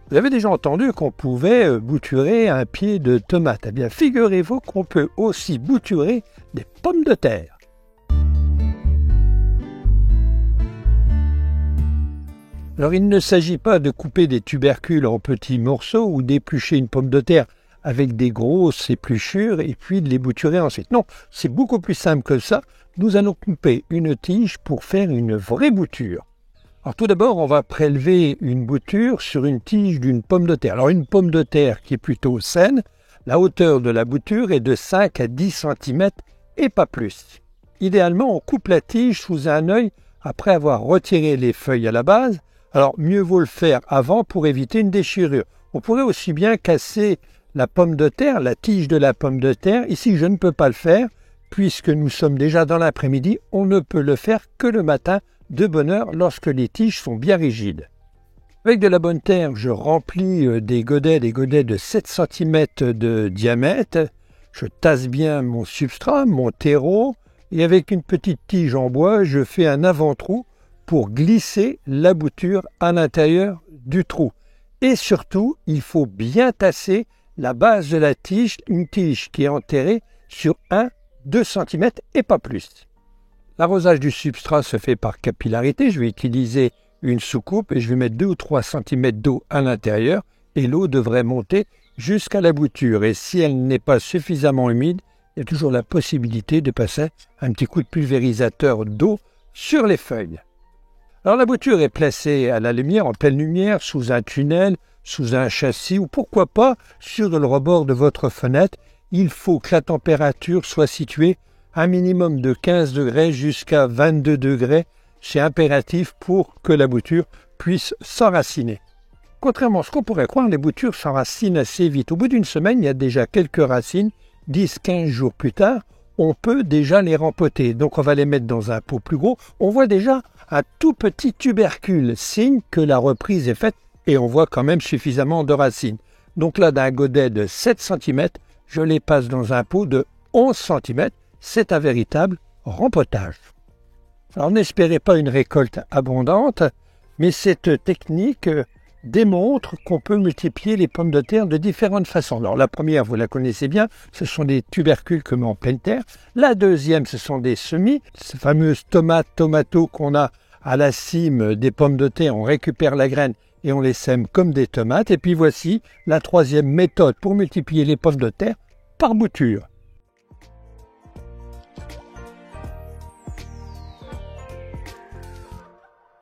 Vous avez déjà entendu qu'on pouvait bouturer un pied de tomate. Eh bien, figurez-vous qu'on peut aussi bouturer des pommes de terre. Alors, il ne s'agit pas de couper des tubercules en petits morceaux ou d'éplucher une pomme de terre avec des grosses épluchures et puis de les bouturer ensuite. Non, c'est beaucoup plus simple que ça. Nous allons couper une tige pour faire une vraie bouture. Alors tout d'abord, on va prélever une bouture sur une tige d'une pomme de terre. Alors une pomme de terre qui est plutôt saine, la hauteur de la bouture est de 5 à 10 cm et pas plus. Idéalement, on coupe la tige sous un œil après avoir retiré les feuilles à la base. Alors mieux vaut le faire avant pour éviter une déchirure. On pourrait aussi bien casser la pomme de terre, la tige de la pomme de terre. Ici, je ne peux pas le faire puisque nous sommes déjà dans l'après-midi. On ne peut le faire que le matin de bonne heure lorsque les tiges sont bien rigides. Avec de la bonne terre, je remplis des godets de 7 cm de diamètre. Je tasse bien mon substrat, mon terreau, et avec une petite tige en bois, je fais un avant-trou pour glisser la bouture à l'intérieur du trou. Et surtout, il faut bien tasser la base de la tige, une tige qui est enterrée sur 1-2 cm et pas plus. L'arrosage du substrat se fait par capillarité. Je vais utiliser une soucoupe et je vais mettre 2 ou 3 cm d'eau à l'intérieur et l'eau devrait monter jusqu'à la bouture. Et si elle n'est pas suffisamment humide, il y a toujours la possibilité de passer un petit coup de pulvérisateur d'eau sur les feuilles. Alors la bouture est placée à la lumière, en pleine lumière, sous un tunnel, sous un châssis ou pourquoi pas sur le rebord de votre fenêtre. Il faut que la température soit située un minimum de 15 degrés jusqu'à 22 degrés, c'est impératif pour que la bouture puisse s'enraciner. Contrairement à ce qu'on pourrait croire, les boutures s'enracinent assez vite. Au bout d'une semaine, il y a déjà quelques racines. 10-15 jours plus tard, on peut déjà les rempoter. Donc on va les mettre dans un pot plus gros. On voit déjà un tout petit tubercule, signe que la reprise est faite et on voit quand même suffisamment de racines. Donc là, d'un godet de 7 cm, je les passe dans un pot de 11 cm. C'est un véritable rempotage. Alors n'espérez pas une récolte abondante, mais cette technique démontre qu'on peut multiplier les pommes de terre de différentes façons. Alors la première, vous la connaissez bien, ce sont des tubercules que met en pleine terre. La deuxième, ce sont des semis, ces fameuses tomato qu'on a à la cime des pommes de terre. On récupère la graine et on les sème comme des tomates. Et puis voici la troisième méthode pour multiplier les pommes de terre par bouture.